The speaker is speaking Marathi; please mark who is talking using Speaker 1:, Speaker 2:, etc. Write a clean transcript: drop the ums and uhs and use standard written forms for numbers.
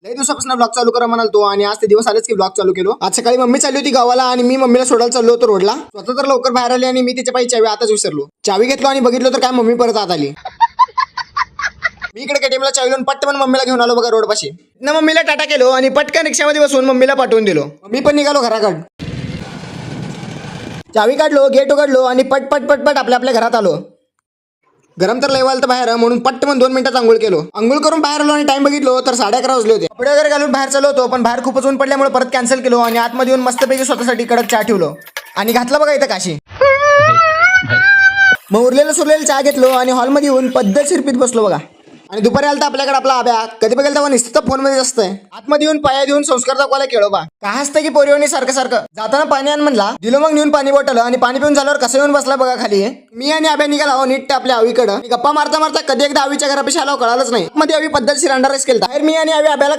Speaker 1: लई दिवसापासून ब्लॉग चालू करा म्हणाल तो आणि आज ते दिवस आलेच की ब्लॉग चालू केलो. आज सकाळी मम्मी चालली होती गावाला आणि मी मम्मीला सोडायला चाललो होतो रोडला. स्वतः तर लवकर बाहेर आली आणि मी तिच्या पायी चावी आताच विसरलो. चावी घेतलो आणि बघितलं तर काय मम्मी परत आत आली. मी इकडे केटीएमला चावी लावून पटकन मम्मीला घेऊन आलो बघा रोडपाशी. ना मम्मीला टाटा केलो आणि पटकन रिक्षामध्ये बसून मम्मीला पाठवून दिलो. मी पण निघालो घराकडे. चावी काढलो, गेट उघडलो आणि पट पट पट पट आपल्या घरात आलो. गरम तर लय वालतं बाहेर म्हणून पटकन 2 मिनिटात आंघोळ केलो. आंघोळ करून बाहेर आलो आणि टाइम बघितलो तर 11:30 वाजले होते. कपडे वगैरे घालून बाहेर चाललो होतो पण बाहेर खूपच ऊन पडल्यामुळे परत कॅन्सल केलो आणि आतमध्ये येऊन मस्तपैकी स्वतःसाठी कडक चहा ठेवलो आणि घातला बघा इथं काशी. मग उरलेलं सुरलेलं चहा घेतलो आणि हॉलमध्ये येऊन पद्धतशीर पीत बसलो बघा. आणि दुपारी आलता आपल्याकडे आपला आब्या. कधी बघेल तेव्हा नुसतं फोनमध्ये असतंय. आतमध्ये येऊन पाया देऊन संस्कार दाखवायला खेळो बा. काय असतं की पोरीवणी सारखं सारखं जाताना पाणी आण म्हणला. दिलो मग नेऊन पाणी बॉटल आणि पाणी पिऊन झाल्यावर कसं येऊन बसला बघा खाली. मी आणि आब्या निघाला हो नीट आपल्या आवीकडं. गप्पा मारता मारता कधी एकदा आवीच्या घरापाशी आलो कळालंच नाही. मध्ये आवी पद्धतशीर अंडररेस केला. बाहेर मी आणि आवी आब्याला